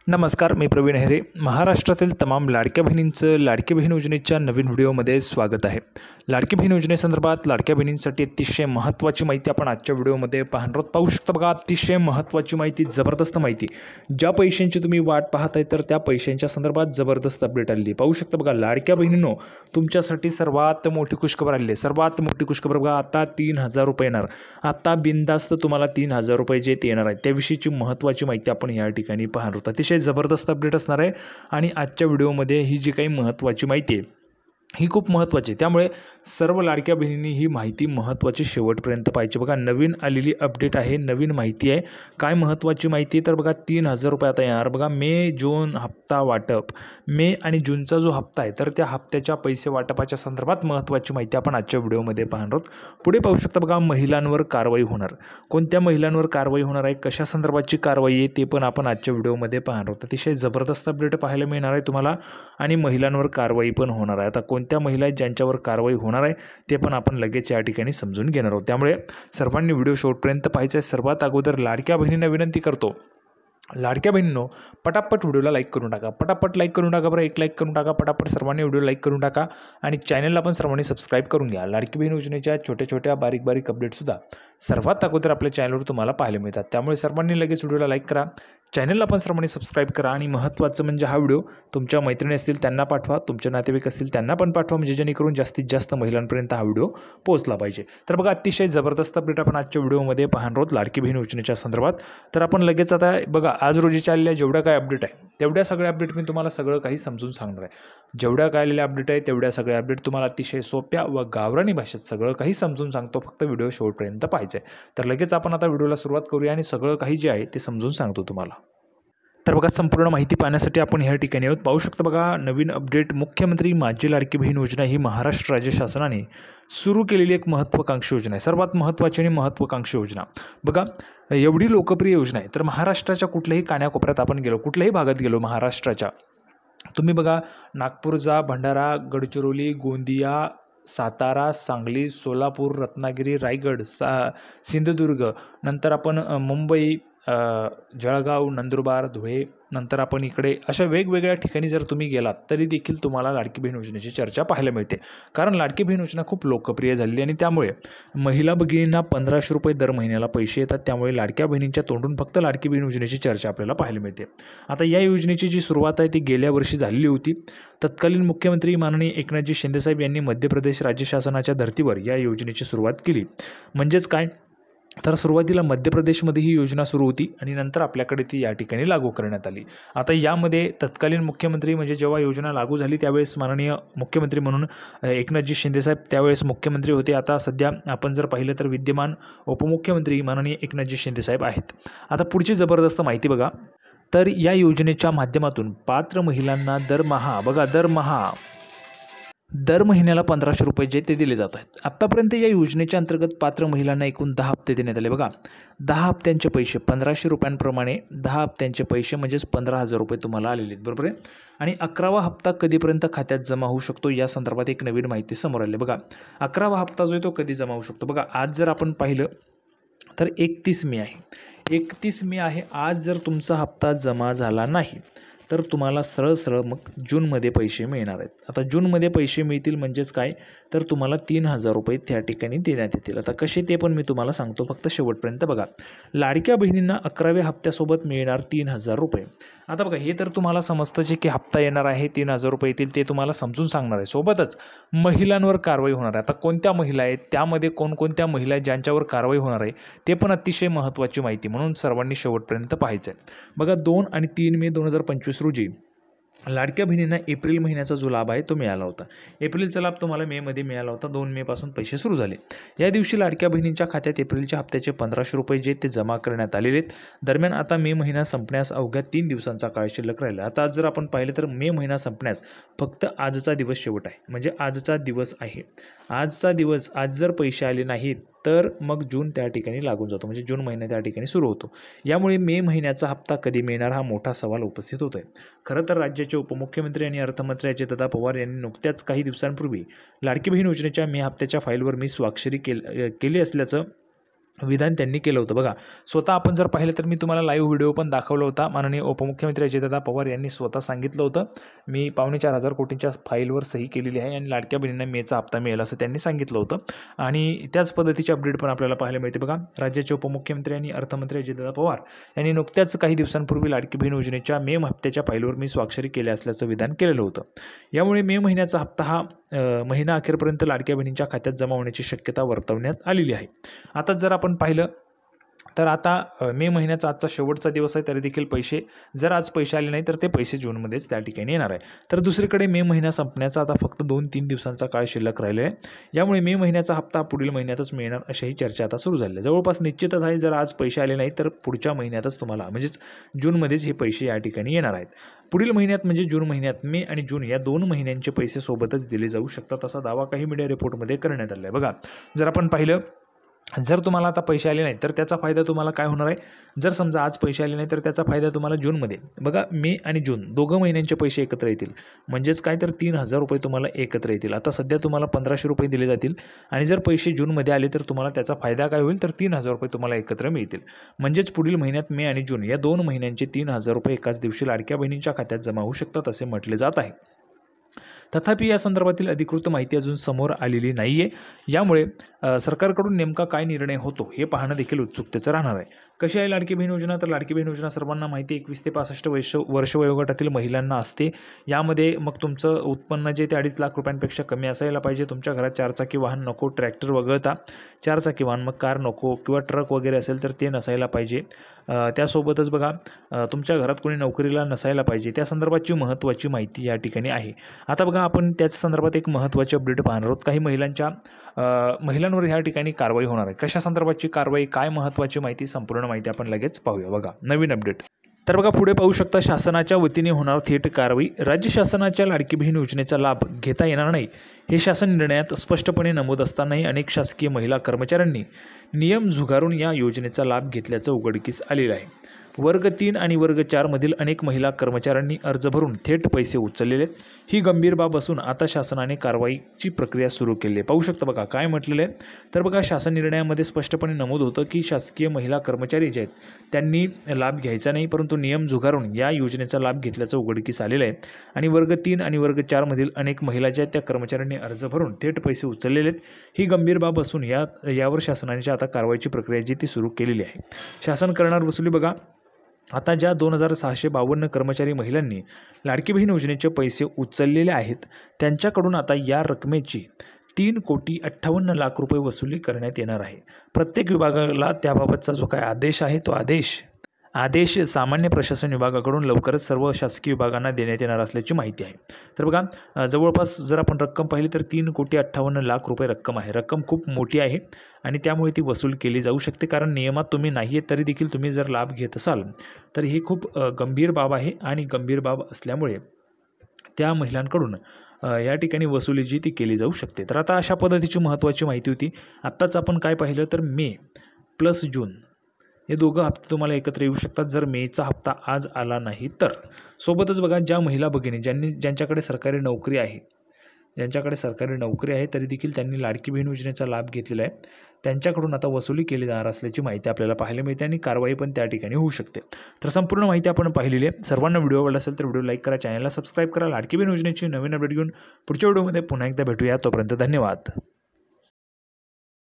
नमस्कार, मी प्रवीण हेरे. महाराष्ट्रातील तमाम लाडक्या बहिणींचं लाडकी बहीण योजनेच्या नवीन व्हिडिओमध्ये स्वागत आहे. लाडकी बहीण योजनेसंदर्भात लाडक्या बहिणींसाठी अतिशय महत्त्वाची माहिती आपण आजच्या व्हिडिओमध्ये पाहणार आहोत. पाहू शकता बघा, अतिशय महत्त्वाची माहिती, जबरदस्त माहिती. ज्या पैशांची तुम्ही वाट पाहताय तर त्या पैशांच्या संदर्भात जबरदस्त अपडेट आलेली. पाहू शकता बघा, लाडक्या बहिणींनो, तुमच्यासाठी सर्वात मोठी खुशखबर आलेली आहे. सर्वात मोठी खुशखबर बघा, आता 3,000 रुपये येणार. आता बिनधास्त तुम्हाला 3,000 रुपये जे येणार आहेत त्याविषयीची महत्त्वाची माहिती आपण या ठिकाणी पाहणार आहोत. अतिशय जबरदस्त अपडेट असणार आहे आणि आजच्या व्हिडिओमध्ये ही जी काही महत्त्वाची माहिती आहे ही खूप महत्त्वाची आहे. त्यामुळे सर्व लाडक्या बहिणींनी ही माहिती महत्त्वाची शेवटपर्यंत पाहिजे. बघा, नवीन आलेली अपडेट आहे, नवीन माहिती आहे. काय महत्त्वाची माहिती आहे तर बघा, 3,000 रुपये आता येणार. बघा, मे जून हप्ता वाटप, मे आणि जूनचा जो हप्ता आहे तर त्या हप्त्याच्या पैसे वाटपाच्या संदर्भात महत्त्वाची माहिती आपण आजच्या व्हिडिओमध्ये पाहणार आहोत. पुढे पाहू शकता बघा, महिलांवर कारवाई होणार. कोणत्या महिलांवर कारवाई होणार आहे, कशा संदर्भाची कारवाई आहे ते पण आपण आजच्या व्हिडिओमध्ये पाहणार आहोत. अतिशय जबरदस्त अपडेट पाहायला मिळणार आहे तुम्हाला आणि महिलांवर कारवाई पण होणार आहे. आता कोणत्या महिला आहेत ज्यांच्यावर कारवाई होणार आहे ते पण आपण लगेच या ठिकाणी समजून घेणार आहोत. त्यामुळे सर्वांनी व्हिडिओ शेवटपर्यंत पाहायचा आहे. सर्वात अगोदर लाडक्या बहिणींना विनंती करतो, लाडक्या बहिणींनो, पटापट व्हिडिओला लाईक करून टाका. पटापट लाईक करून टाका बरं, एक लाईक करून टाका. पटापट सर्वांनी व्हिडिओ लाईक करून टाका आणि चॅनलला पण सर्वांनी सबस्क्राईब करून घ्या. लाडकी बहीण योजनेच्या छोट्या छोट्या बारीक बारीक अपडेटसुद्धा सर्वात अगोदर आपल्या चॅनलवर तुम्हाला पाहायला मिळतात. त्यामुळे सर्वांनी लगेच व्हिडिओला लाईक करा, चॅनलला पण सर्वांनी सबस्क्राईब करा आणि महत्त्वाचं म्हणजे हा व्हिडिओ तुमच्या मैत्रिणी असतील त्यांना पाठवा, तुमचे नातेवाईक असतील त्यांना पण पाठवा, म्हणजे जेणेकरून जास्तीत जास्त महिलांपर्यंत हा व्हिडिओ पोहोचला पाहिजे. तर बघा, अतिशय जबरदस्त अपडेट आपण आजच्या व्हिडिओमध्ये पाहणार आहोत लाडकी बहीण योजनेच्या संदर्भात. तर आपण लगेच आता बघा, आज रोजीच्या आलेल्या जेवढ्या काय अपडेट आहे तेवढ्या सगळ्या अपडेट मी तुम्हाला सगळं काही समजून सांगणार आहे. जेवढ्या काय आलेल्या अपडेट आहे तेवढ्या सगळ्या अपडेट तुम्हाला अतिशय सोप्या व गावरानी भाषेत सगळं काही समजून सांगतो. फक्त व्हिडिओ शेवटपर्यंत पाहायचं आहे. तर लगेच आपण आता व्हिडिओला सुरुवात करूया आणि सगळं काही जे आहे ते समजून सांगतो तुम्हाला. तर बघा, संपूर्ण माहिती पाहण्यासाठी आपण ह्या ठिकाणी आहोत. पाहू शकता बघा, नवीन अपडेट. मुख्यमंत्री माझी लाडकी बहीण योजना ही महाराष्ट्र राज्य शासनाने सुरू केलेली एक महत्त्वाकांक्षी योजना आहे. सर्वात महत्त्वाची आणि महत्त्वाकांक्षी योजना. बघा, एवढी लोकप्रिय योजना आहे तर महाराष्ट्राच्या कुठल्याही कानाकोपऱ्यात आपण गेलो, कुठल्याही भागात गेलो महाराष्ट्राच्या, तुम्ही बघा, नागपूर जा, भंडारा, गडचिरोली, गोंदिया, सातारा, सांगली, सोलापूर, रत्नागिरी, रायगड, सिंधुदुर्ग, नंतर आपण मुंबई, जळगाव, नंदुरबार, धुळे, नंतर आपण इकडे अशा वेगवेगळ्या ठिकाणी जर तुम्ही गेलात तरी देखील तुम्हाला लाडकी बहीण योजनेची चर्चा पाहायला मिळते. कारण लाडकी बहीण योजना खूप लोकप्रिय झालेली आणि त्यामुळे महिला भगिनींना 1,500 रुपये दर महिन्याला पैसे येतात. त्यामुळे लाडक्या बहिणींच्या तोंडून फक्त लाडकी बहीण योजनेची चर्चा आपल्याला पाहायला मिळते. आता या योजनेची जी सुरुवात आहे ती गेल्या वर्षी झालेली होती. तत्कालीन मुख्यमंत्री माननीय एकनाथजी शिंदेसाहेब यांनी मध्य प्रदेश राज्य शासनाच्या धर्तीवर या योजनेची सुरुवात केली. म्हणजेच काय तर सुरुवातीला मध्य प्रदेशमध्ये ही योजना सुरू होती आणि नंतर आपल्याकडे ती या ठिकाणी लागू करण्यात आली. आता यामध्ये तत्कालीन मुख्यमंत्री म्हणजे जेव्हा योजना लागू झाली त्यावेळेस माननीय मुख्यमंत्री म्हणून एकनाथजी शिंदेसाहेब त्यावेळेस मुख्यमंत्री होते. आता सध्या आपण जर पाहिलं तर विद्यमान उपमुख्यमंत्री माननीय एकनाथजी शिंदेसाहेब आहेत. आता पुढची जबरदस्त माहिती बघा, तर या योजनेच्या माध्यमातून पात्र महिलांना दर महिन्याला 1,500 रुपये जे ते दिले जात आहेत. आत्तापर्यंत या योजनेच्या अंतर्गत पात्र महिलांना एकूण 10 हप्ते देण्यात आले. बघा, 10 हप्त्यांचे पैसे 1,500 रुपयांप्रमाणे 10 हप्त्यांचे पैसे म्हणजेच 15,000 रुपये तुम्हाला आलेले आहेत, बरोबर आहे. आणि 11वा हप्ता कधीपर्यंत खात्यात जमा होऊ शकतो या संदर्भात एक नवीन माहिती समोर आली. बघा, 11वा हप्ता जो आहे तो कधी जमा होऊ शकतो. बघा, आज जर आपण पाहिलं तर 31 मे आहे. 31 मे आहे. आज जर तुमचा हप्ता जमा झाला नाही तर तुम्हाला सरळ मग जूनमध्ये पैसे मिळणार आहेत. आता जूनमध्ये पैसे मिळतील म्हणजेच काय तर तुम्हाला 3,000 रुपये त्या ठिकाणी देण्यात येतील. आता कसे ते पण मी तुम्हाला सांगतो, फक्त शेवटपर्यंत बघा. लाडक्या बहिणींना 11व्या हप्त्यासोबत मिळणार 3,000 रुपये. आता बघा, हे तर तुम्हाला समजतं की हप्ता येणार आहे, 3,000 रुपये येतील, ते तुम्हाला समजून सांगणार आहे. सोबतच महिलांवर कारवाई होणार आहे. आता कोणत्या महिला आहेत, त्यामध्ये कोणकोणत्या महिला आहेत ज्यांच्यावर कारवाई होणार आहे ते पण अतिशय महत्त्वाची माहिती, म्हणून सर्वांनी शेवटपर्यंत पाहायचं आहे. बघा, 2 आणि 3 मे 2025 रोजी लाडक्या बहिणींना एप्रिल महिन्याचा जो लाभ आहे तो मिळाला होता. एप्रिलचा लाभ तुम्हाला मेमध्ये मिळाला होता. 2 मे पासून पैसे सुरू झाले. या दिवशी लाडक्या बहिणींच्या खात्यात एप्रिलच्या हप्त्याचे 1,500 रुपये जे ते जमा करण्यात आलेले आहेत. दरम्यान आता मे महिना संपण्यास अवघ्या 3 दिवसांचा काळ शिल्लक राहिला. आता जर आपण पाहिलं तर मे महिना संपण्यास फक्त आजचा दिवस शेवट आहे, म्हणजे आजचा दिवस आहे. आजचा दिवस, आज जर पैसे आले नाहीत तर मग जून त्या ठिकाणी लागून जातो, म्हणजे जून महिना त्या ठिकाणी सुरू होतो. यामुळे मे महिन्याचा हप्ता कधी मिळणार हा मोठा सवाल उपस्थित होतो आहे. खरं तर राज्याचे उपमुख्यमंत्री आणि अर्थमंत्री अजितदादा पवार यांनी नुकत्याच काही दिवसांपूर्वी लाडकी बहीण योजनेच्या मे हप्त्याच्या फाईलवर मी स्वाक्षरी केली असल्याचं विधान त्यांनी केलं होतं. बघा, स्वतः आपण जर पाहिलं तर मी तुम्हाला लाईव्ह व्हिडिओ पण दाखवला होता. माननीय उपमुख्यमंत्री अजितदादा पवार यांनी स्वतः सांगितलं होतं, मी 4,500 कोटींच्या फाईलवर सही केलेली आहे आणि लाडक्या बहिणींना मेचा हप्ता मिळेल असं त्यांनी सांगितलं होतं. आणि त्याच पद्धतीची अपडेट पण आपल्याला पाहायला मिळते. बघा, राज्याचे उपमुख्यमंत्री आणि अर्थमंत्री अजितदादा पवार यांनी नुकत्याच काही दिवसांपूर्वी लाडकी बहीण योजनेच्या मे हप्त्याच्या फाईलवर मी स्वाक्षरी केल्या असल्याचं विधान केलेलं होतं. यामुळे मे महिन्याचा हप्ता हा महिना अखेरपर्यंत लाडक्या बहिणींच्या खात्यात जमा होण्याची शक्यता वर्तवण्यात आलेली आहे. आता जर आपण पाहिलं तर आता मे महिन्याचा आजचा शेवटचा दिवस आहे, तरी देखील पैसे जर आज पैसे आले नाही तर ते पैसे जूनमध्येच त्या ठिकाणी येणार आहे. तर दुसरीकडे मे महिना संपण्याचा आता फक्त 2-3 दिवसांचा काळ शिल्लक राहिला आहे. यामुळे मे महिन्याचा हप्ता पुढील महिन्यातच मिळणार अशाही चर्चा आता सुरू झाली आहे. जवळपास निश्चितच आहे, जर आज पैसे आले नाही तर पुढच्या महिन्यातच तुम्हाला म्हणजेच जूनमध्येच हे पैसे या ठिकाणी येणार आहेत. पुढील महिन्यात म्हणजे जून महिन्यात मे आणि जून या 2 महिन्यांचे पैसे सोबतच दिले जाऊ शकतात असा दावा काही मीडिया रिपोर्टमध्ये करण्यात आला आहे. बघा, जर आपण पाहिलं, जर तुम्हाला आता पैसे आले नाही तर त्याचा फायदा तुम्हाला काय होणार आहे, जर समजा आज पैसे आले नाही तर त्याचा फायदा तुम्हाला जूनमध्ये, बघा मे आणि जून दोघं महिन्यांचे पैसे एकत्र येतील. म्हणजेच काय, तर 3,000 रुपये तुम्हाला एकत्र येतील. आता सध्या तुम्हाला 1,500 रुपये दिले जातील आणि जर पैसे जूनमध्ये आले तर तुम्हाला त्याचा फायदा काय होईल, तर 3,000 रुपये तुम्हाला एकत्र मिळतील. म्हणजेच पुढील महिन्यात मे आणि जून या 2 महिन्यांचे 3,000 रुपये एकाच दिवशी लाडक्या बहिणींच्या खात्यात जमा होऊ शकतात असे म्हटले जात आहे. तथापि या संदर्भातील अधिकृत माहिती अजून समोर आलेली नाही आहे. यामुळे सरकारकडून नेमका काय निर्णय होतो हे पाहणं देखील उत्सुकतेचं राहणार आहे. कशी आहे लाडकी बहीण योजना, तर लाडकी बहीण योजना सर्वांना माहिती आहे 21 ते 65 वर्ष वयोगटातील महिलांना असते. यामध्ये मग तुमचं उत्पन्न जे ते 2.5 लाख रुपयांपेक्षा कमी असायला पाहिजे. तुमच्या घरात 4 चाकी वाहन नको, ट्रॅक्टर वगळता 4 चाकी वाहन, मग कार नको किंवा ट्रक वगैरे असेल तर ते नसायला पाहिजे. त्यासोबतच बघा, तुमच्या घरात कोणी नोकरीला नसायला पाहिजे. त्या संदर्भाची महत्त्वाची माहिती या ठिकाणी आहे. आता बघा, आपण त्याच संदर्भात एक महत्त्वाची अपडेट पाहणार आहोत. काही महिलांवर ह्या ठिकाणी कारवाई होणार आहे. कशा संदर्भाची कारवाई, काय महत्त्वाची माहिती, संपूर्ण माहिती आपण लगेच पाहूया. बघा, नवीन अपडेट. तर बघा, पुढे पाहू शकता, शासनाच्या वतीने होणार थेट कारवाई. राज्य शासनाच्या लाडकी बहीण योजनेचा लाभ घेता येणार नाही हे शासन निर्णयात स्पष्टपणे नमूद असतानाही अनेक शासकीय महिला कर्मचाऱ्यांनी नियम झुगारून या योजनेचा लाभ घेतल्याचं उघडकीस आलेलं आहे. वर्ग 3 आणि वर्ग 4 मधील अनेक महिला कर्मचाऱ्यांनी अर्ज भरून थेट पैसे उचललेले आहेत. ही गंभीर बाब असून आता शासनाने कारवाईची प्रक्रिया सुरू केली आहे. पाहू शकता बघा काय म्हटलेलं आहे, तर बघा, शासन निर्णयामध्ये स्पष्टपणे नमूद होतं की शासकीय महिला कर्मचारी जे आहेत त्यांनी लाभ घ्यायचा नाही, परंतु नियम झुगारून या योजनेचा लाभ घेतल्याचं उघडकीस आलेलं आहे. आणि वर्ग 3 आणि वर्ग 4 मधील अनेक महिला ज्या आहेत त्या कर्मचाऱ्यांनी अर्ज भरून थेट पैसे उचललेले आहेत. ही गंभीर बाब असून यावर शासनाने आता कारवाईची प्रक्रिया जी ती सुरू केलेली आहे. शासन करणार वसुली. बघा, आता ज्या 2,652 कर्मचारी महिलांनी लाडकी बहीण योजनेचे पैसे उचललेले आहेत त्यांच्याकडून आता या रकमेची 3,58,00,000 रुपये वसुली करण्यात येणार आहे. प्रत्येक विभागाला त्याबाबतचा जो काय आदेश आहे तो आदेश सामान्य प्रशासन विभागाकडून लवकरच सर्व शासकीय विभागांना देण्यात येणार असल्याची माहिती आहे. तर बघा, जवळपास जर आपण रक्कम पाहिली तर 3,58,00,000 रुपये रक्कम आहे. रक्कम खूप मोठी आहे आणि त्यामुळे ती वसूल केली जाऊ शकते. कारण नियमात तुम्ही नाही आहे तरी देखील तुम्ही जर लाभ घेत असाल तर ही खूप गंभीर बाब आहे आणि गंभीर बाब असल्यामुळे त्या महिलांकडून या ठिकाणी वसुली जी ती केली जाऊ शकते. तर आता अशा पद्धतीची महत्त्वाची माहिती होती. आत्ताच आपण काय पाहिलं तर मे प्लस जून हे दोघं हप्ते तुम्हाला एकत्र येऊ शकतात जर मेचा हप्ता आज आला नाही तर. सोबतच बघा, ज्या महिला भगिनी ज्यांच्याकडे सरकारी नोकरी आहे तरी देखील त्यांनी लाडकी बहीण योजनेचा लाभ घेतलेला आहे, त्यांच्याकडून आता वसुली केली जाणार असल्याची माहिती आपल्याला पाहायला मिळते आणि कारवाई पण त्या ठिकाणी होऊ शकते. तर संपूर्ण माहिती आपण पाहिलेली आहे. सर्वांना व्हिडिओ आवडला असेल तर व्हिडिओ लाईक करा, चॅनलला सबस्क्राईब करा. लाडकी बहीण योजनेची नवीन अपडेट घेऊन पुढच्या व्हिडिओमध्ये पुन्हा एकदा भेटूया. तोपर्यंत धन्यवाद.